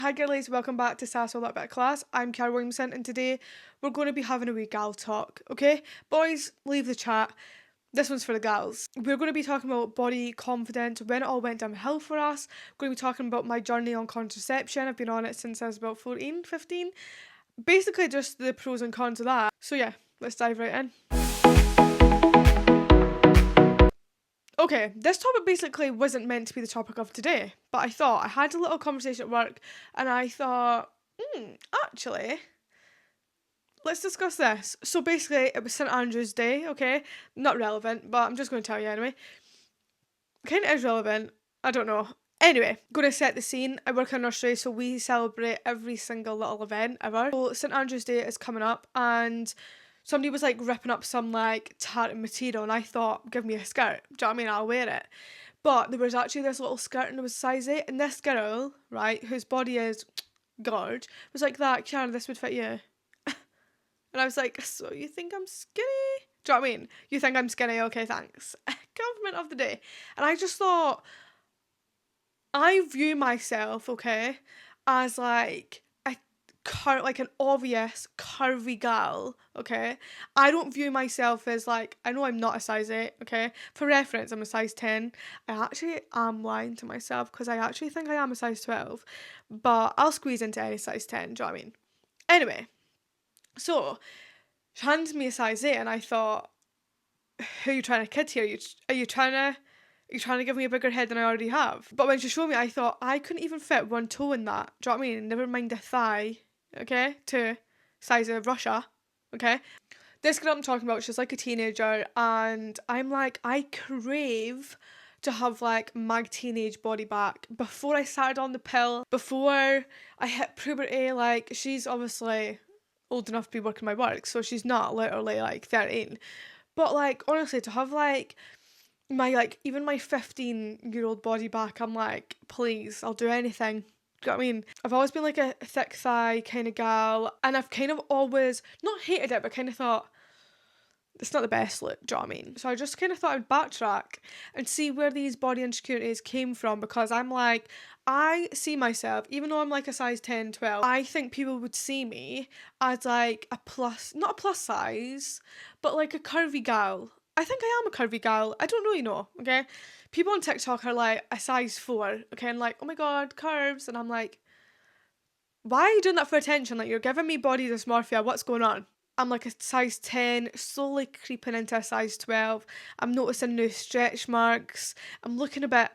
Hi girlies, welcome back to Sassy That Bit of Class. I'm Cara Williamson and today we're going to be having a wee gal talk, okay? Boys, leave the chat. This one's for the gals. We're going to be talking about body confidence, when it all went downhill for us. We're going to be talking about my journey on contraception. I've been on it since I was about 14, 15. Basically just the pros and cons of that. So yeah, let's dive right in. Okay, this topic basically wasn't meant to be the topic of today, but I thought I had a little conversation at work and I thought, actually, let's discuss this. So basically, it was St. Andrew's Day, okay? Not relevant, but I'm just going to tell you anyway. Kind of is relevant. I don't know. Anyway, going to set the scene. I work in a nursery, so we celebrate every single little event ever. So St. Andrew's Day is coming up and somebody was like ripping up some like tartan material and I thought, give me a skirt. Do you know what I mean? I'll wear it. But there was actually this little skirt and it was size 8 and this girl, right, whose body is gorge, was like, that, Kiara, this would fit you. And I was like, so you think I'm skinny? Do you know what I mean? You think I'm skinny? Okay, thanks. Compliment of the day. And I just thought, I view myself, okay, as like like an obvious curvy gal, okay? I don't view myself as like, I know I'm not a size 8, okay? For reference, I'm a size 10. I actually am lying to myself because I actually think I am a size 12, but I'll squeeze into any size 10, do you know what I mean? Anyway, so she handed me a size 8 and I thought, who are you trying to kid here? Are you trying to give me a bigger head than I already have? But when she showed me, I thought I couldn't even fit one toe in that. Do you know what I mean? Never mind a thigh, okay? To size of Russia, okay? This girl I'm talking about, she's like a teenager, and I'm like, I crave to have like my teenage body back. Before I started on the pill, before I hit puberty, like she's obviously old enough to be working my work, so she's not literally like 13. But like honestly, to have like my like even my 15-year-old body back, I'm like, please, I'll do anything. Do you know what I mean? I've always been like a thick thigh kind of gal, and I've kind of always not hated it, but kind of thought it's not the best look. Do you know what I mean? So I just kind of thought I'd backtrack and see where these body insecurities came from, because I'm like, I see myself, even though I'm like a size 10, 12, I think people would see me as like a plus, not a plus size, but like a curvy gal. I think I am a curvy gal. I don't really know, okay? People on TikTok are like a size 4, okay? And like, oh my god, curves. And I'm like, why are you doing that for attention? Like, you're giving me body dysmorphia. What's going on? I'm like a size 10, slowly creeping into a size 12. I'm noticing new stretch marks. I'm looking a bit,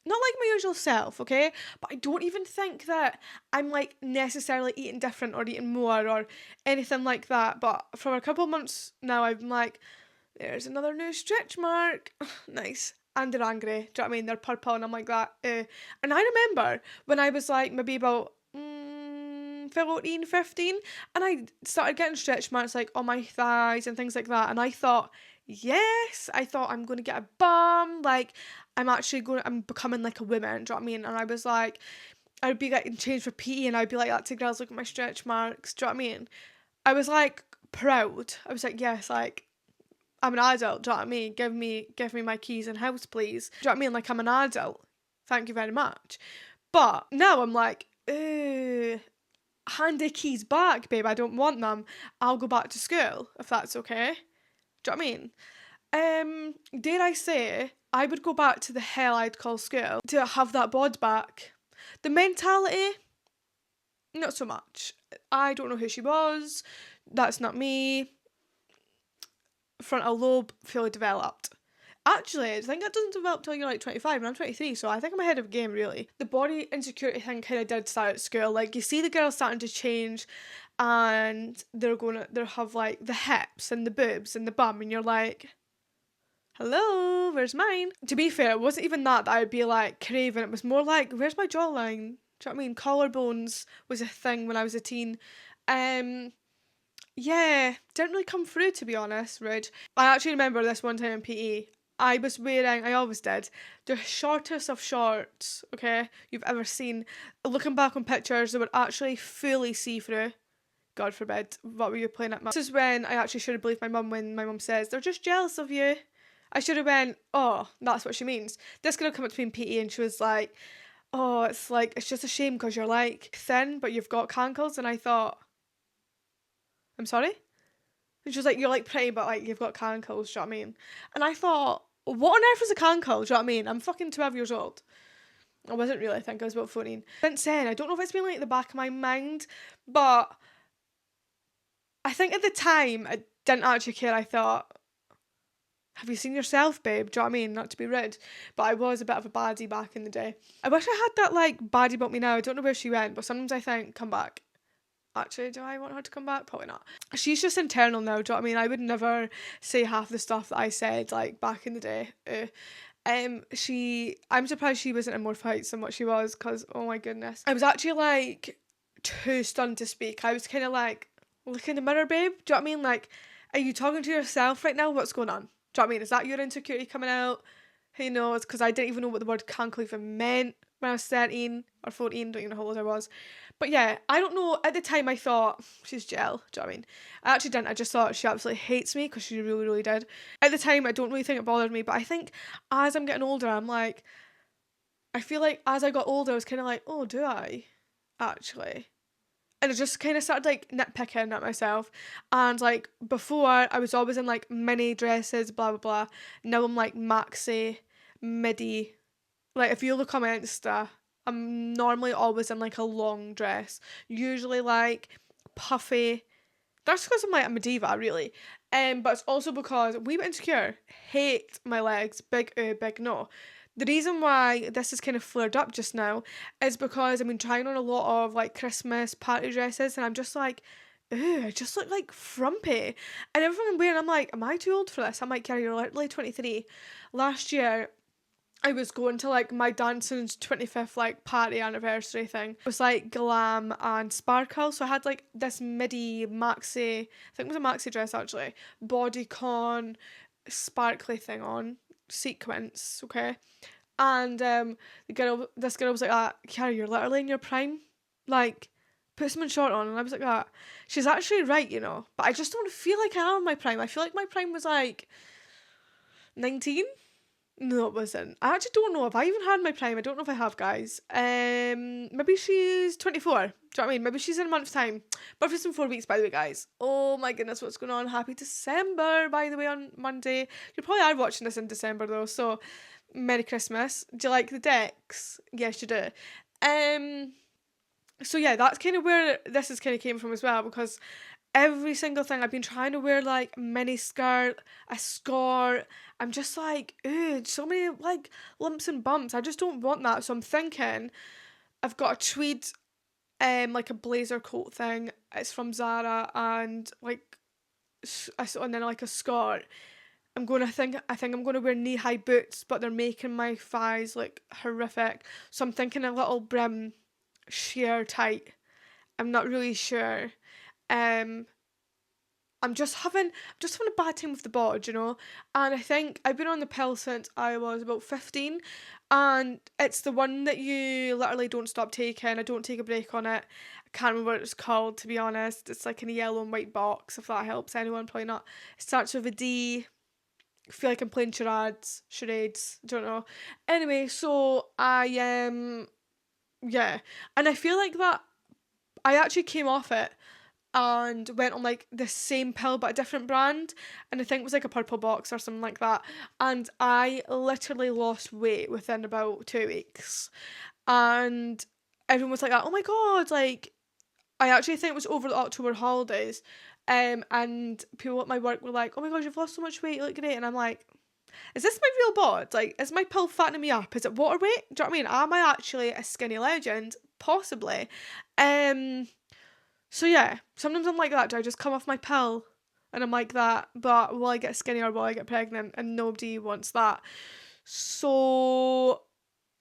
not like my usual self, okay? But I don't even think that I'm like necessarily eating different or eating more or anything like that. But for a couple of months now, I'm like, there's another new stretch mark. Nice. And they're angry. Do you know what I mean? They're purple and I'm like that. And I remember when I was like maybe about 14, 15, and I started getting stretch marks like on my thighs and things like that. And I thought, yes, I thought I'm going to get a bum. Like I'm becoming like a woman. Do you know what I mean? And I was like, I'd be getting changed for PE and I'd be like that to girls, look at my stretch marks. Do you know what I mean? I was like proud. I was like, yes, like I'm an adult, do you know what I mean? Give me my keys and house, please. Do you know what I mean? Like, I'm an adult. Thank you very much. But now I'm like, hand the keys back, babe. I don't want them. I'll go back to school, if that's okay. Do you know what I mean? Dare I say, I would go back to the hell I'd call school to have that bod back. The mentality, not so much. I don't know who she was. That's not me. Frontal lobe fully developed. Actually, I think that doesn't develop till you're like 25 and I'm 23, so I think I'm ahead of the game really. The body insecurity thing kind of did start at school. Like, you see the girls starting to change and they'll have like the hips and the boobs and the bum and you're like, hello, where's mine? To be fair, it wasn't even that I'd be like craving. It was more like, where's my jawline? Do you know what I mean? Collarbones was a thing when I was a teen. Yeah, didn't really come through, to be honest, Rude. I actually remember this one time in PE. I was wearing, I always did, the shortest of shorts, okay, you've ever seen. Looking back on pictures, they were actually fully see-through. God forbid, what were you playing at? This is when I actually should have believed my mum when my mum says, they're just jealous of you. I should have went, oh, that's what she means. This girl came up to me in PE and she was like, oh, it's like, it's just a shame because you're like thin, but you've got cankles. And I thought, I'm sorry? And she was like, you're like pretty, but like you've got cankles, do you know what I mean? And I thought, what on earth is a cankle, do you know what I mean? I'm fucking 12 years old. I wasn't really, I think I was about 14. Since then, I don't know if it's been like the back of my mind, but I think at the time, I didn't actually care. I thought, have you seen yourself, babe? Do you know what I mean? Not to be rude, but I was a bit of a baddie back in the day. I wish I had that like baddie about me now. I don't know where she went, but sometimes I think, come back. Actually, do I want her to come back? Probably not. She's just internal now, do you know what I mean? I would never say half the stuff that I said like back in the day. I'm surprised she wasn't in more fights than what she was, because oh my goodness. I was actually like too stunned to speak. I was kind of like, look in the mirror, babe. Do you know what I mean? Like, are you talking to yourself right now? What's going on? Do you know what I mean? Is that your insecurity coming out? Who knows? Because I didn't even know what the word cankle even meant when I was 13 or 14. Don't even know how old I was. But yeah, I don't know. At the time, I thought, she's gel. Do you know what I mean? I actually didn't. I just thought she absolutely hates me, because she really, really did. At the time, I don't really think it bothered me. But I think as I'm getting older, I'm like, I feel like as I got older, I was kind of like, oh, do I? Actually. And I just kind of started like nitpicking at myself. And like before, I was always in like mini dresses, blah, blah, blah. Now I'm like maxi, midi. Like if you look on my Insta, I'm normally always in like a long dress. Usually like puffy. That's because I'm like I'm a diva, really. But it's also because we were insecure. Hate my legs. Big big no. The reason why this is kind of flared up just now is because I've been trying on a lot of like Christmas party dresses, and I'm just like, ooh, I just look like frumpy. And everything I'm wearing, I'm like, am I too old for this? I'm like, Carrie, you're literally 23. Last year, I was going to like my dancing's 25th like party anniversary thing. It was like glam and sparkle. So I had like this midi maxi, I think it was a maxi dress actually, bodycon, sparkly thing on, sequence, okay? And this girl was like, Carrie, you're literally in your prime. Like, put something short on. And I was like, she's actually right, you know. But I just don't feel like I am in my prime. I feel like my prime was like 19. No, it wasn't. I actually don't know if I even had my prime. I don't know if I have, guys. Maybe she's 24. Do you know what I mean? Maybe she's in a month's time. Birthday's in 4 weeks, by the way, guys. Oh my goodness, what's going on? Happy December, by the way, on Monday. You probably are watching this in December, though, so Merry Christmas. Do you like the decks? Yes, you do. So yeah, that's kind of where this is kind of came from as well, because every single thing I've been trying to wear like mini skirt, a skirt. I'm just like, ooh, so many like lumps and bumps. I just don't want that. So I'm thinking I've got a tweed, like a blazer coat thing. It's from Zara, and like, and then like a skirt. I think I'm gonna wear knee high boots, but they're making my thighs like horrific. So I'm thinking a little brim, sheer tight. I'm not really sure. I'm just having a bad time with the bod, you know. And I think I've been on the pill since I was about 15, and it's the one that you literally don't stop taking. I don't take a break on it. I can't remember what it's called, to be honest. It's like in a yellow and white box, if that helps anyone. Probably not. It starts with a D. I feel like I'm playing charades, don't know. Anyway, so I yeah, and I feel like that I actually came off it and went on like the same pill but a different brand, and I think it was like a purple box or something like that, and I literally lost weight within about 2 weeks, and everyone was like, oh my god, like, I actually think it was over the October holidays, and people at my work were like, oh my god, you've lost so much weight, you look great, and I'm like, is this my real bod? Like, is my pill fattening me up? Is it water weight? Do you know what I mean? Am I actually a skinny legend? Possibly. So yeah, sometimes I'm like that. Do I just come off my pill and I'm like that, but will I get skinny or will I get pregnant? And nobody wants that. So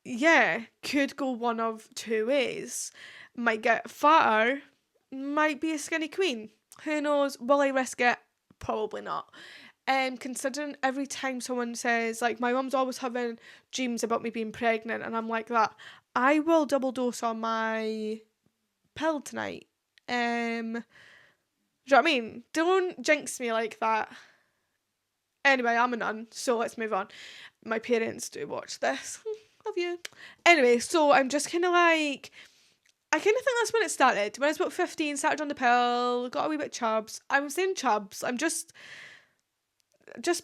yeah, could go one of two ways. Might get fatter, might be a skinny queen. Who knows? Will I risk it? Probably not. Considering every time someone says, like, my mum's always having dreams about me being pregnant, and I'm like that, I will double dose on my pill tonight. Do you know what I mean? Don't jinx me like that. Anyway, I'm a nun, so let's move on. My parents do watch this. Love you. Anyway, so I'm just kind of like, I kind of think that's when it started. When I was about 15, started on the pill, got a wee bit chubs. I'm saying chubs. I'm just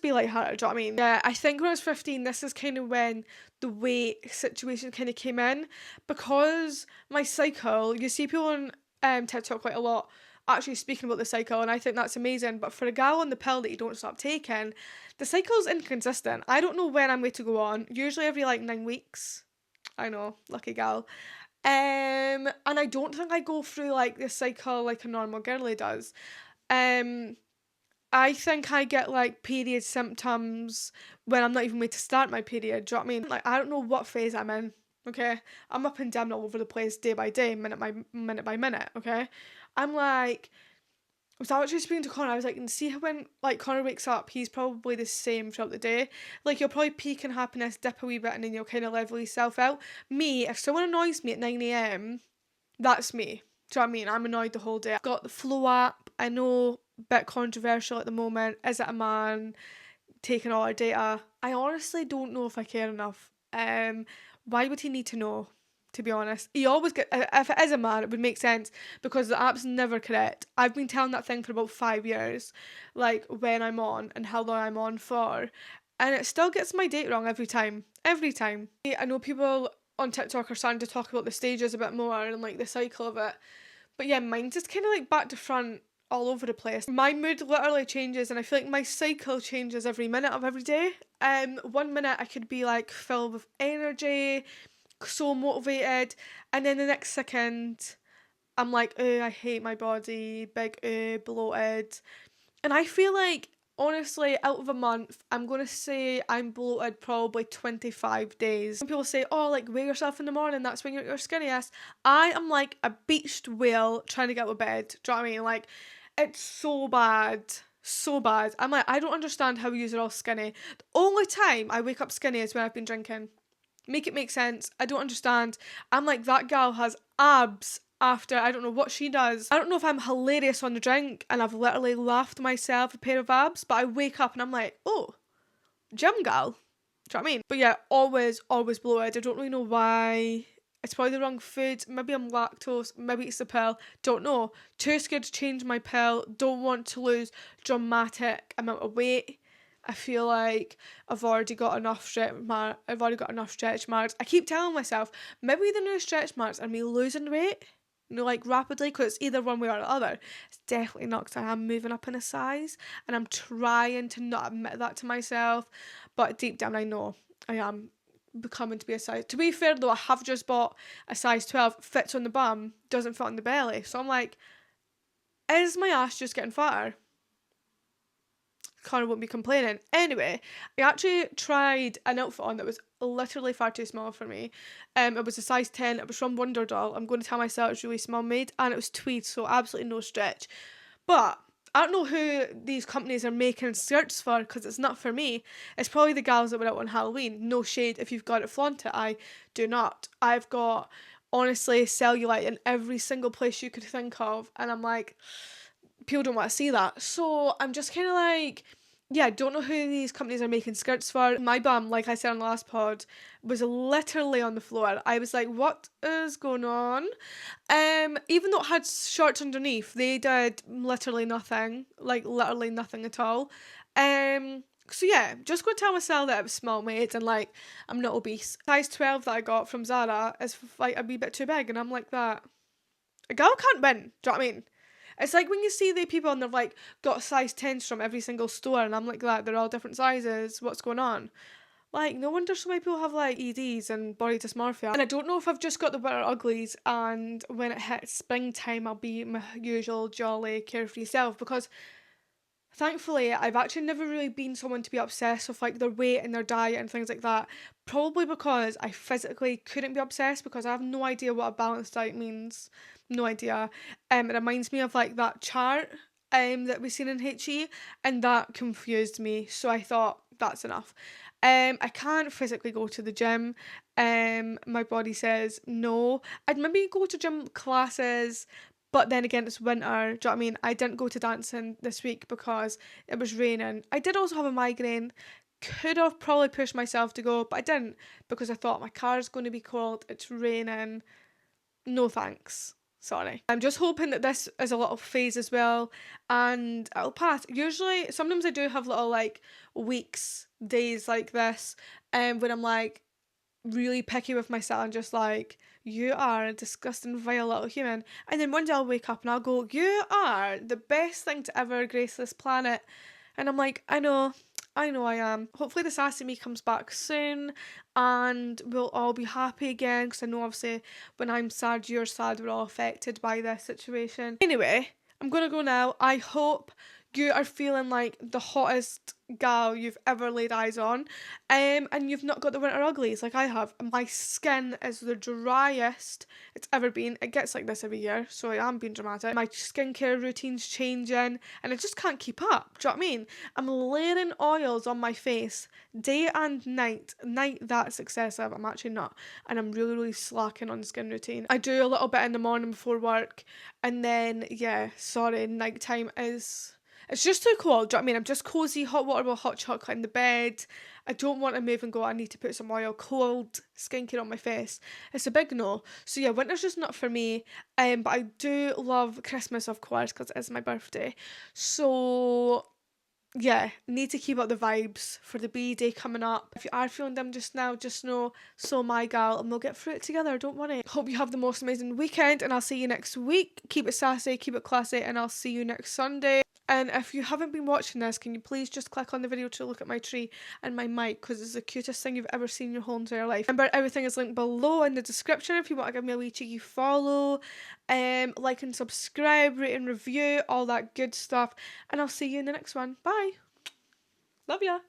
be lighthearted, do you know what I mean? Yeah, I think when I was 15, this is kind of when the weight situation kind of came in, because my cycle, you see people on TikTok quite a lot actually speaking about the cycle, and I think that's amazing, but for a gal on the pill that you don't stop taking, the cycle's inconsistent. I don't know when I'm going to go on, usually every like 9 weeks. I know, lucky gal. And I don't think I go through like this cycle like a normal girly does. Um I think I get like period symptoms when I'm not even made to start my period. Do you know what I mean? Like, I don't know what phase I'm in. Okay, I'm up and down all over the place, day by day, minute by minute. Okay, I'm like, I was actually speaking to Connor. I was like, and see how when like Connor wakes up, he's probably the same throughout the day. Like, you'll probably peak in happiness, dip a wee bit, and then you'll kind of level yourself out. Me, if someone annoys me at 9 a.m, that's me. Do you know what I mean? I'm annoyed the whole day. I've got the Flow app. I know, bit controversial at the moment. Is it a man taking all our data? I honestly don't know if I care enough. Why would he need to know? To be honest, he always get, if it is a man, it would make sense because the app's never correct. I've been telling that thing for about 5 years, like when I'm on and how long I'm on for, and it still gets my date wrong every time. Every time. I know people on TikTok are starting to talk about the stages a bit more and like the cycle of it. But yeah, mine's just kind of like back to front all over the place. My mood literally changes, and I feel like my cycle changes every minute of every day. 1 minute I could be like filled with energy, so motivated, and then the next second I'm like, oh, I hate my body, big, bloated. And I feel like, honestly, out of a month, I'm going to say I'm bloated probably 25 days. Some people say, oh, like, weigh yourself in the morning, that's when you're at your skinniest. I am like a beached whale trying to get out of bed. Do you know what I mean? Like, it's so bad. So bad. I'm like, I don't understand how you are all skinny. The only time I wake up skinny is when I've been drinking. Make it make sense. I don't understand. I'm like, that gal has abs after I don't know what she does. I don't know if I'm hilarious on the drink and I've literally laughed myself a pair of abs, but I wake up and I'm like, oh, gym gal. Do you know what I mean? But yeah, always bloated. I don't really know why. It's probably the wrong food. Maybe I'm lactose. Maybe it's the pill. Don't know. Too scared to change my pill. Don't want to lose dramatic amount of weight. I feel like I've already got enough stretch marks. I keep telling myself, maybe the new stretch marks are me losing weight, like rapidly, because it's either one way or the other. It's definitely not, because I am moving up in a size, and I'm trying to not admit that to myself, but deep down I know I am becoming to be a size. To be fair though, I have just bought a size 12, fits on the bum, doesn't fit on the belly, so I'm like, is my ass just getting fatter? Connor won't be complaining. Anyway, I actually tried an outfit on that was literally far too small for me. It was a size 10. It was from Wonderdoll. I'm going to tell myself it's really small made, and it was tweed, so absolutely no stretch. But I don't know who these companies are making skirts for, because it's not for me. It's probably the gals that were out on Halloween. No shade if you've got it, flaunt it. I do not. I've got, honestly, cellulite in every single place you could think of, and I'm like, people don't want to see that. So I'm just kind of like, yeah, I don't know who these companies are making skirts for. My bum, like I said on the last pod, was literally on the floor. I was like, what is going on? Even though it had shorts underneath, they did literally nothing. Like, literally nothing at all. So yeah, just go tell myself that it was small made and like, I'm not obese. Size 12 that I got from Zara is like a wee bit too big, and I'm like that. A girl can't win, do you know what I mean? It's like when you see the people and they've like got size 10s from every single store, and I'm like that, they're all different sizes, what's going on? Like, no wonder so many people have like EDs and body dysmorphia. And I don't know if I've just got the winter uglies, and when it hits springtime I'll be my usual jolly carefree self, because thankfully I've actually never really been someone to be obsessed with like their weight and their diet and things like that, probably because I physically couldn't be obsessed, because I have no idea what a balanced diet means. No idea. It reminds me of like that chart that we seen in HE, and that confused me, so I thought that's enough. I can't physically go to the gym. My body says no. I'd maybe go to gym classes, but then again, it's winter. Do you know what I mean? I didn't go to dancing this week because it was raining. I did also have a migraine. could have probably pushed myself to go, but I didn't because I thought my car's going to be cold, it's raining, no thanks. Sorry. I'm just hoping that this is a little phase as well and it'll pass. Usually, sometimes I do have little like weeks, days like this, when I'm like really picky with myself and just like, you are a disgusting, vile little human. And then one day I'll wake up and I'll go, you are the best thing to ever grace this planet. And I'm like, I know I am. Hopefully the sassy me comes back soon and we'll all be happy again, because I know obviously when I'm sad, you're sad, we're all affected by this situation. Anyway, I'm gonna go now. I hope you are feeling like the hottest gal you've ever laid eyes on, and you've not got the winter uglies like I have. My skin is the driest it's ever been. It gets like this every year, so I am being dramatic. My skincare routine's changing and I just can't keep up. Do you know what I mean? I'm layering oils on my face day and night. Night, that's excessive. I'm actually not. And I'm really, really slacking on the skin routine. I do a little bit in the morning before work, and then, yeah, sorry, nighttime is... It's just too cold, do you know what I mean? I'm just cozy, hot water with hot chocolate in the bed. I don't want to move and go, I need to put some oil, cold skincare on my face. It's a big no. So yeah, winter's just not for me. But I do love Christmas, of course, because it is my birthday. So yeah, need to keep up the vibes for the B-Day coming up. If you are feeling them just now, just know, so my gal, and we'll get through it together, don't worry. Hope you have the most amazing weekend, and I'll see you next week. Keep it sassy, keep it classy, and I'll see you next Sunday. And if you haven't been watching this, can you please just click on the video to look at my tree and my mic, because it's the cutest thing you've ever seen in your whole entire life. Remember, everything is linked below in the description if you want to give me a wee cheeky follow, like and subscribe, rate and review, all that good stuff. And I'll see you in the next one. Bye. Love ya.